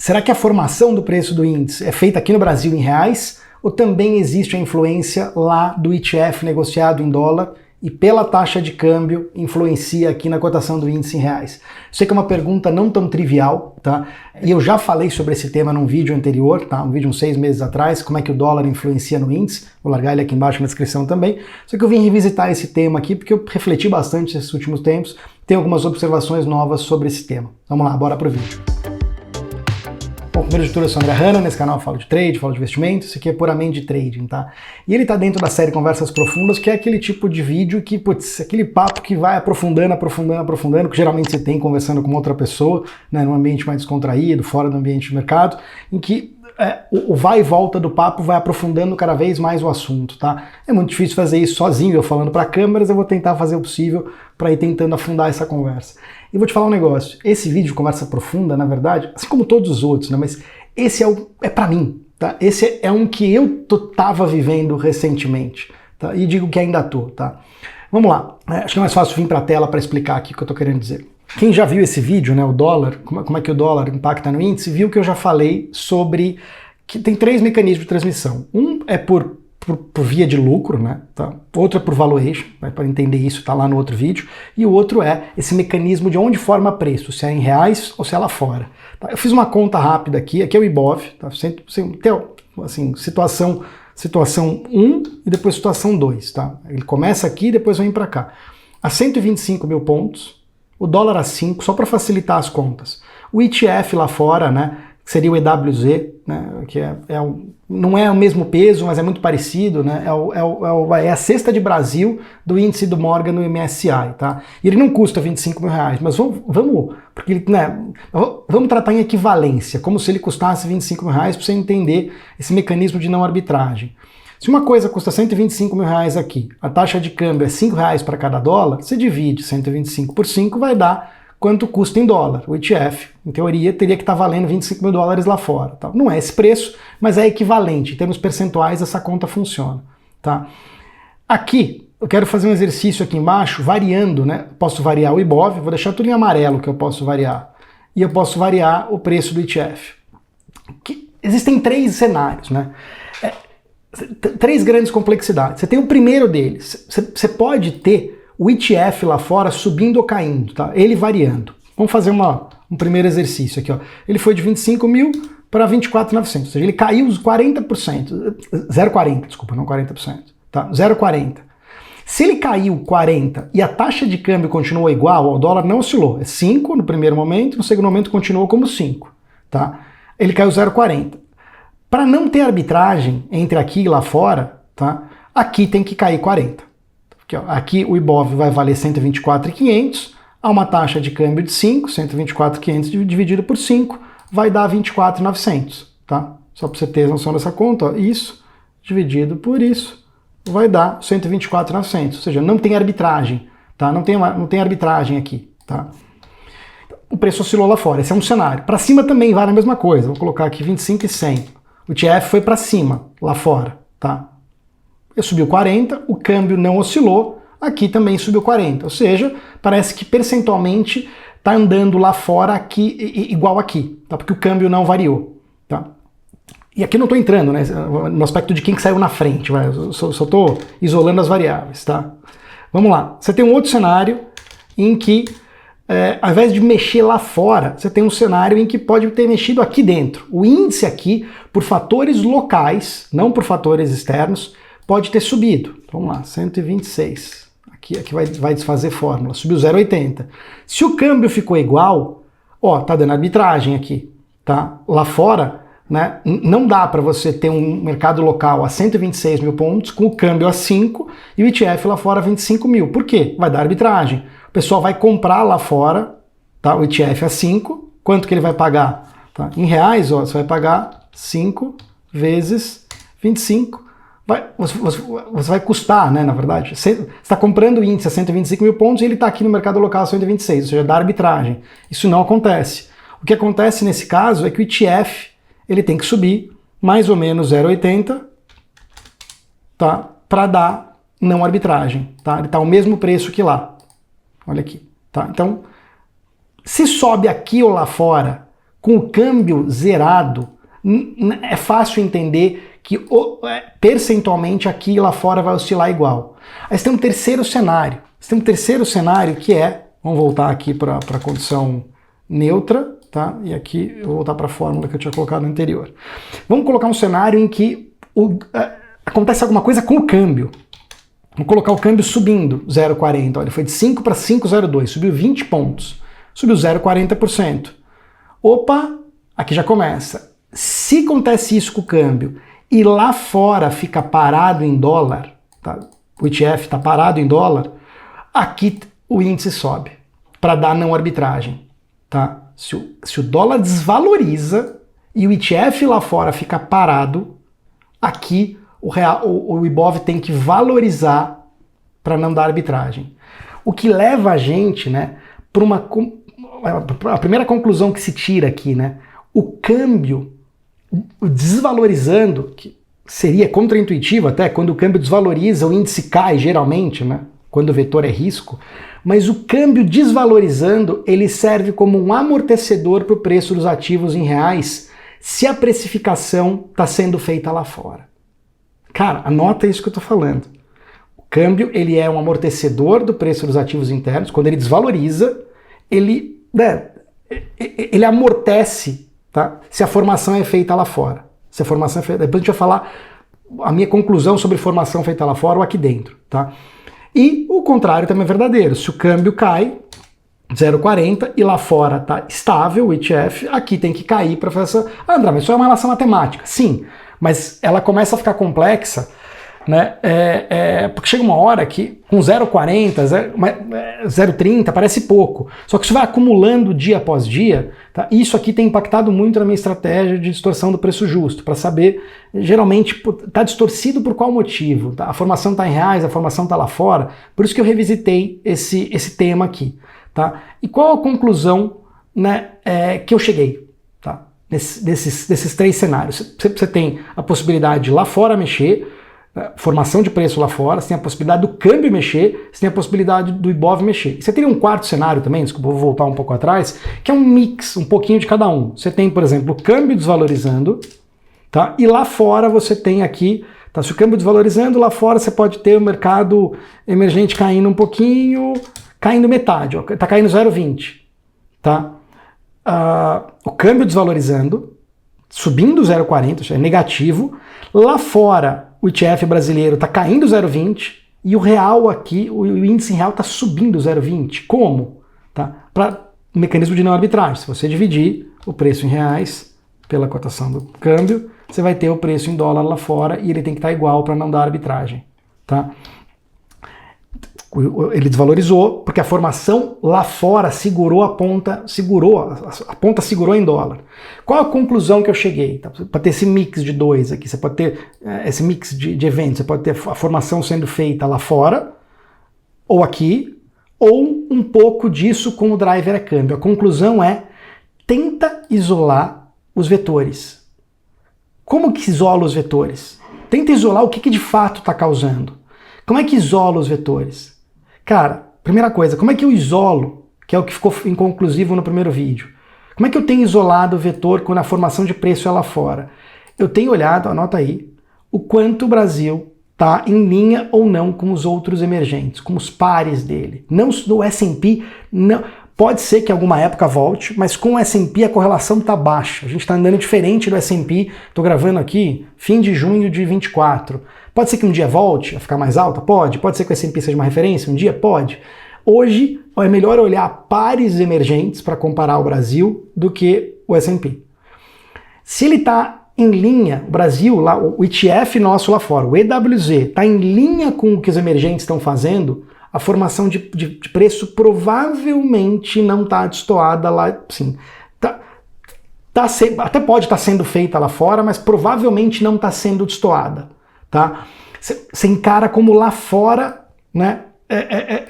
Será que a formação do preço do índice é feita aqui no Brasil em reais ou também existe a influência lá do ETF negociado em dólar e pela taxa de câmbio influencia aqui na cotação do índice em reais? Sei que é uma pergunta não tão trivial, tá? E eu já falei sobre esse tema num vídeo anterior, tá? Um vídeo uns 6 meses atrás, como é que o dólar influencia no índice. Vou largar ele aqui embaixo na descrição também. Só que eu vim revisitar esse tema aqui porque eu refleti bastante nesses últimos tempos, tenho algumas observações novas sobre esse tema. Vamos lá, bora pro vídeo. Bom, primeiro de tudo, eu sou o André Hanna, nesse canal eu falo de trade, falo de investimentos, isso aqui é puramente de trading, tá? E ele tá dentro da série Conversas Profundas, que é aquele tipo de vídeo que, putz, aquele papo que vai aprofundando, que geralmente você tem conversando com outra pessoa, né, num ambiente mais descontraído, fora do ambiente de mercado, em que o vai e volta do papo vai aprofundando cada vez mais o assunto, tá? É muito difícil fazer isso sozinho, eu falando para câmeras, eu vou tentar fazer o possível para ir tentando afundar essa conversa. E vou te falar um negócio, esse vídeo de Conversa Profunda, na verdade, assim como todos os outros, né, mas esse é para mim, tá? Esse é um que eu tava vivendo recentemente, tá? E digo que ainda tô, tá? Vamos lá, acho que é mais fácil vir para a tela para explicar aqui o que eu tô querendo dizer. Quem já viu esse vídeo, né, o dólar, como é que o dólar impacta no índice, viu que eu já falei sobre que tem 3 mecanismos de transmissão. Um é por via de lucro, né, tá? Outro é por valuation, né, para entender isso tá lá no outro vídeo, e o outro é esse mecanismo de onde forma preço, se é em reais ou se é lá fora. Tá? Eu fiz uma conta rápida aqui é o IBOV, tá? Assim, situação 1 e depois situação 2, tá? Ele começa aqui e depois vem para cá. A 125 mil pontos, o dólar a 5, só para facilitar as contas. O ETF lá fora, né, que seria o EWZ, né, que não é o mesmo peso, mas é muito parecido, né, é a cesta de Brasil do índice do Morgan no MSCI, tá? E ele não custa 25 mil reais, mas vamos tratar em equivalência, como se ele custasse 25 mil reais para você entender esse mecanismo de não arbitragem. Se uma coisa custa 125 mil reais aqui, a taxa de câmbio é 5 reais para cada dólar, você divide 125 por 5, vai dar quanto custa em dólar. O ETF, em teoria, teria que estar valendo 25 mil dólares lá fora. Tá? Não é esse preço, mas é equivalente. Em termos percentuais, essa conta funciona. Tá? Aqui, eu quero fazer um exercício aqui embaixo, variando, né? Posso variar o IBOV, vou deixar tudo em amarelo que eu posso variar. E eu posso variar o preço do ETF. Existem 3 cenários, né? 3 grandes complexidades. Você tem o primeiro deles. Você pode ter o ETF lá fora subindo ou caindo, tá? Ele variando. Vamos fazer um primeiro exercício aqui, ó. Ele foi de 25 mil para 24.900, ou seja, ele caiu os 40%, 0,40, desculpa, não 40%, tá? 0,40. Se ele caiu 40 e a taxa de câmbio continuou igual, o dólar não oscilou, é 5 no primeiro momento, no segundo momento continuou como 5, tá? Ele caiu 0,40. Para não ter arbitragem entre aqui e lá fora, tá? Aqui tem que cair 40. Aqui o IBOV vai valer 124.500, há uma taxa de câmbio de 5, 124.500 dividido por 5, vai dar 24.900, tá? Só para você ter noção dessa conta, ó, isso dividido por isso vai dar 124.900, ou seja, não tem arbitragem, tá? Não tem arbitragem aqui, tá? O preço oscilou lá fora, esse é um cenário. Para cima também vale a mesma coisa, vou colocar aqui 25.100. O ETF foi para cima, lá fora, tá? Subiu 40, o câmbio não oscilou, aqui também subiu 40, ou seja, parece que percentualmente está andando lá fora aqui igual aqui, tá? Porque o câmbio não variou. Tá? E aqui eu não estou entrando, né, no aspecto de quem que saiu na frente, eu só estou isolando as variáveis. Tá? Vamos lá, você tem um outro cenário em que, ao invés de mexer lá fora, você tem um cenário em que pode ter mexido aqui dentro. O índice aqui, por fatores locais, não por fatores externos, pode ter subido. Vamos lá, 126. Aqui vai desfazer fórmula. Subiu 0,80. Se o câmbio ficou igual, ó, tá dando arbitragem aqui, tá? Lá fora, né, não dá para você ter um mercado local a 126 mil pontos com o câmbio a 5 e o ETF lá fora a 25 mil. Por quê? Vai dar arbitragem. O pessoal vai comprar lá fora, tá? O ETF a 5. Quanto que ele vai pagar? Tá? Em reais, ó, você vai pagar 5 vezes 25. Você vai custar, né, na verdade. Você está comprando o índice a 125 mil pontos e ele está aqui no mercado local a 126, ou seja, dá arbitragem. Isso não acontece. O que acontece nesse caso é que o ETF ele tem que subir mais ou menos 0,80, tá, para dar não arbitragem. Tá? Ele está ao mesmo preço que lá. Olha aqui. Tá? Então, se sobe aqui ou lá fora com o câmbio zerado, é fácil entender que percentualmente aqui e lá fora vai oscilar igual. Aí você tem um terceiro cenário. Você tem um terceiro cenário que é, vamos voltar aqui para a condição neutra, tá? E aqui eu vou voltar para a fórmula que eu tinha colocado no anterior. Vamos colocar um cenário em que acontece alguma coisa com o câmbio. Vamos colocar o câmbio subindo 0,40. Olha, foi de 5 para 5,02, subiu 20 pontos. Subiu 0,40%. Opa, aqui já começa. Se acontece isso com o câmbio e lá fora fica parado em dólar, tá? O ETF está parado em dólar, aqui o índice sobe para dar não arbitragem. Tá? Se o dólar desvaloriza e o ETF lá fora fica parado, aqui o Ibov tem que valorizar para não dar arbitragem. O que leva a gente, né, para a primeira conclusão que se tira aqui, né, o câmbio desvalorizando, que seria contraintuitivo até, quando o câmbio desvaloriza, o índice cai geralmente, né, quando o vetor é risco, mas o câmbio desvalorizando, ele serve como um amortecedor para o preço dos ativos em reais, se a precificação está sendo feita lá fora. Cara, anota isso que eu estou falando. O câmbio, ele é um amortecedor do preço dos ativos internos. Quando ele desvaloriza, ele amortece, tá? Se a formação é feita lá fora. Se a formação é feita... Depois a gente vai falar a minha conclusão sobre formação feita lá fora ou aqui dentro, tá? E o contrário também é verdadeiro. Se o câmbio cai 0,40 e lá fora está estável o ETF, aqui tem que cair para fazer essa... Ah, André, mas isso é uma relação matemática. Sim, mas ela começa a ficar complexa, né? Porque chega uma hora que com 0,40, 0,30 parece pouco. Só que isso vai acumulando dia após dia, tá? E isso aqui tem impactado muito na minha estratégia de distorção do preço justo, para saber, geralmente, está distorcido por qual motivo. Tá? A formação está em reais, a formação está lá fora, por isso que eu revisitei esse tema aqui. Tá? E qual a conclusão, né, que eu cheguei? Tá? Desses três cenários. Você tem a possibilidade de lá fora mexer, formação de preço lá fora, você tem a possibilidade do câmbio mexer, você tem a possibilidade do Ibov mexer. E você tem um quarto cenário também, desculpa, vou voltar um pouco atrás, que é um mix, um pouquinho de cada um. Você tem, por exemplo, o câmbio desvalorizando, tá? E lá fora você tem aqui, tá? Se o câmbio desvalorizando, lá fora você pode ter o mercado emergente caindo um pouquinho, caindo metade, ó, tá caindo 0,20, tá? O câmbio desvalorizando, subindo 0,40, é negativo. Lá fora, o ETF brasileiro está caindo 0,20 e o real aqui, o índice em real está subindo 0,20. Como? Tá? Para o mecanismo de não arbitragem. Se você dividir o preço em reais pela cotação do câmbio, você vai ter o preço em dólar lá fora e ele tem que estar igual para não dar arbitragem. Tá? Ele desvalorizou porque a formação lá fora segurou a ponta segurou em dólar. Qual a conclusão que eu cheguei? Tá? Para ter esse mix de dois aqui, você pode ter esse mix de eventos, você pode ter a formação sendo feita lá fora, ou aqui, ou um pouco disso com o driver a câmbio. A conclusão é, tenta isolar os vetores. Como que isola os vetores? Tenta isolar o que de fato está causando. Como é que isola os vetores? Cara, primeira coisa, como é que eu isolo, que é o que ficou inconclusivo no primeiro vídeo, como é que eu tenho isolado o vetor quando a formação de preço é lá fora? Eu tenho olhado, anota aí, o quanto o Brasil está em linha ou não com os outros emergentes, com os pares dele. Não no S&P, não. Pode ser que em alguma época volte, mas com o S&P a correlação está baixa. A gente está andando diferente do S&P, estou gravando aqui, fim de junho de 24. Pode ser que um dia volte a ficar mais alta? Pode. Pode ser que o S&P seja uma referência? Um dia? Pode. Hoje é melhor olhar pares emergentes para comparar o Brasil do que o S&P. Se ele está em linha, o Brasil, lá, o ETF nosso lá fora, o EWZ, está em linha com o que os emergentes estão fazendo, a formação de preço provavelmente não está destoada lá, sim. Até pode estar sendo feita lá fora, mas provavelmente não está sendo destoada. Tá? Você encara como lá fora, né,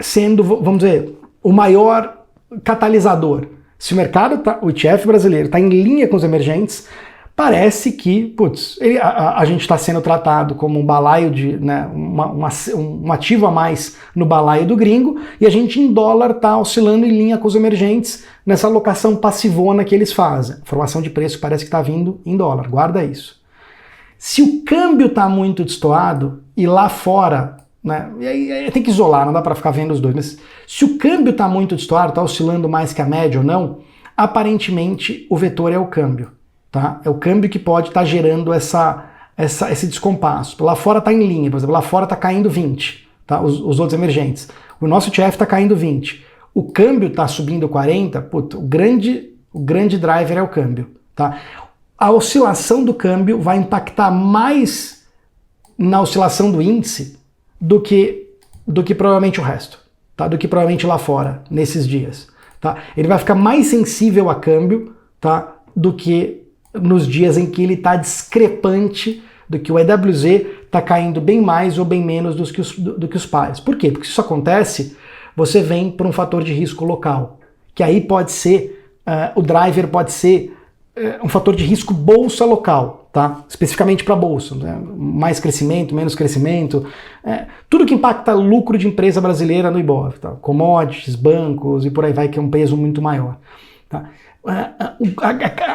sendo, vamos dizer, o maior catalisador. Se o mercado, o ETF brasileiro está em linha com os emergentes, parece que, putz, a gente está sendo tratado como um balaio de, né, um ativo a mais no balaio do gringo, e a gente em dólar está oscilando em linha com os emergentes nessa alocação passivona que eles fazem. A formação de preço parece que está vindo em dólar, guarda isso. Se o câmbio está muito destoado e lá fora, né, e aí tem que isolar, não dá para ficar vendo os dois, mas se o câmbio está muito destoado, está oscilando mais que a média ou não, aparentemente o vetor é o câmbio. Tá? É o câmbio que pode estar gerando esse descompasso. Lá fora está em linha, por exemplo, lá fora está caindo 20, tá? Os outros emergentes. O nosso ETF está caindo 20. O câmbio está subindo 40, puto, o grande driver é o câmbio. Tá? A oscilação do câmbio vai impactar mais na oscilação do índice do que provavelmente o resto, tá? Do que provavelmente lá fora, nesses dias. Tá? Ele vai ficar mais sensível a câmbio, tá? Do que nos dias em que ele está discrepante, do que o EWZ está caindo bem mais ou bem menos do que os pares. Por quê? Porque se isso acontece, você vem para um fator de risco local, que aí pode ser, o driver pode ser um fator de risco bolsa local, tá? Especificamente para a bolsa, né? Mais crescimento, menos crescimento, tudo que impacta lucro de empresa brasileira no Ibov, tá? Commodities, bancos e por aí vai, que é um peso muito maior. Tá?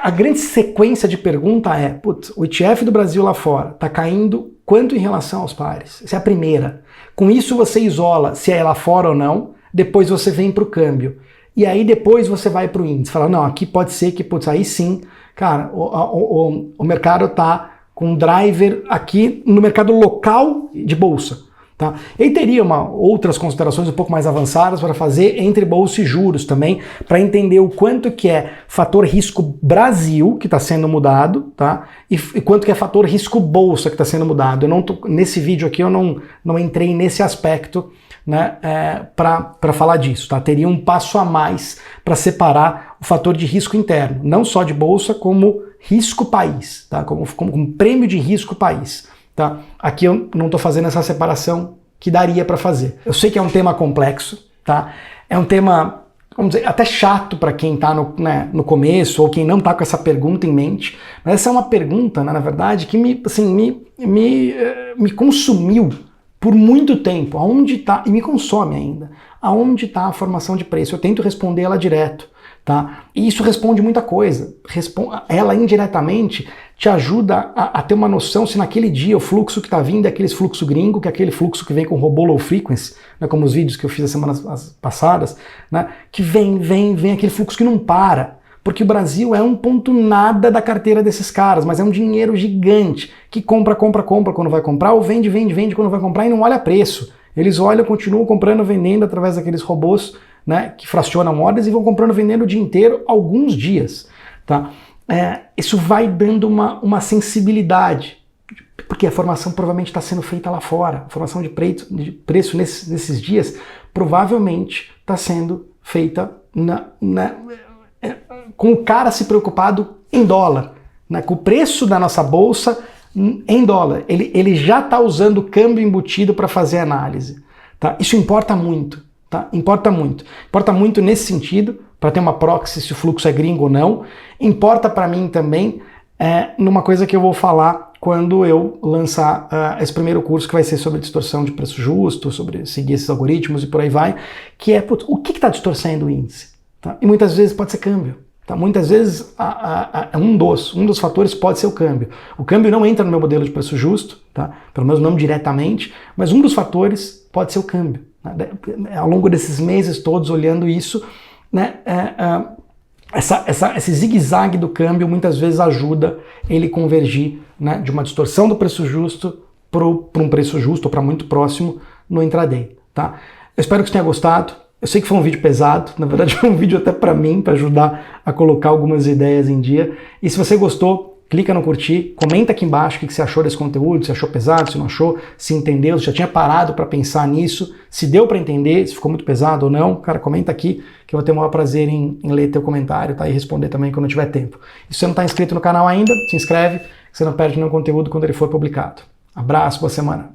A grande sequência de pergunta é, putz, o ETF do Brasil lá fora está caindo quanto em relação aos pares? Essa é a primeira. Com isso você isola se é lá fora ou não, depois você vem para o câmbio. E aí depois você vai para o índice. Fala, não, aqui pode ser que, putz, aí sim, cara, o mercado está com um driver aqui no mercado local de bolsa. Tá? E teria outras considerações um pouco mais avançadas para fazer entre bolsa e juros também, para entender o quanto que é fator risco Brasil que está sendo mudado, tá? E quanto que é fator risco bolsa que está sendo mudado. Eu não nesse vídeo aqui eu não entrei nesse aspecto, né, para falar disso. Tá? Teria um passo a mais para separar o fator de risco interno, não só de bolsa, como risco país, tá? como prêmio de risco país. Tá? Aqui eu não estou fazendo essa separação que daria para fazer. Eu sei que é um tema complexo, tá? É um tema, vamos dizer, até chato para quem está no começo ou quem não está com essa pergunta em mente, mas essa é uma pergunta, né, na verdade, que me consumiu por muito tempo. Aonde está, e me consome ainda, aonde está a formação de preço? Eu tento responder ela direto. Tá? E isso responde muita coisa. Ela indiretamente te ajuda a ter uma noção se naquele dia o fluxo que está vindo é aquele fluxo gringo, que é aquele fluxo que vem com robô low frequency, né, como os vídeos que eu fiz as semanas passadas, né, que vem aquele fluxo que não para. Porque o Brasil é um ponto nada da carteira desses caras, mas é um dinheiro gigante que compra quando vai comprar, ou vende quando vai comprar e não olha preço. Eles olham, continuam comprando, vendendo através daqueles robôs, né, que fracionam ordens e vão comprando, vendendo o dia inteiro, alguns dias. Tá? Isso vai dando uma sensibilidade, porque a formação provavelmente está sendo feita lá fora. A formação de preço nesses dias provavelmente está sendo feita com o cara se preocupado em dólar, né, com o preço da nossa bolsa em dólar. Ele já está usando o câmbio embutido para fazer análise. Tá? Isso importa muito. Tá? Importa muito nesse sentido, para ter uma proxy se o fluxo é gringo ou não. Importa para mim também numa coisa que eu vou falar quando eu lançar esse primeiro curso, que vai ser sobre distorção de preço justo, sobre seguir esses algoritmos e por aí vai, que é o que está distorcendo o índice? Tá? E muitas vezes pode ser câmbio. Tá? Muitas vezes um dos fatores pode ser o câmbio. O câmbio não entra no meu modelo de preço justo, tá? Pelo menos não diretamente, mas um dos fatores pode ser o câmbio. Ao longo desses meses todos olhando isso, né, esse zigue-zague do câmbio muitas vezes ajuda ele convergir, né, de uma distorção do preço justo para um preço justo ou para muito próximo no intraday. Tá? Eu espero que você tenha gostado. Eu sei que foi um vídeo pesado, na verdade foi um vídeo até para mim, para ajudar a colocar algumas ideias em dia. E se você gostou, clica no curtir, comenta aqui embaixo o que você achou desse conteúdo, se achou pesado, se não achou, se entendeu, se já tinha parado para pensar nisso, se deu para entender, se ficou muito pesado ou não. Cara, comenta aqui que eu vou ter o maior prazer em ler teu comentário, tá? E responder também quando eu tiver tempo. E se você não está inscrito no canal ainda, se inscreve, que você não perde nenhum conteúdo quando ele for publicado. Abraço, boa semana.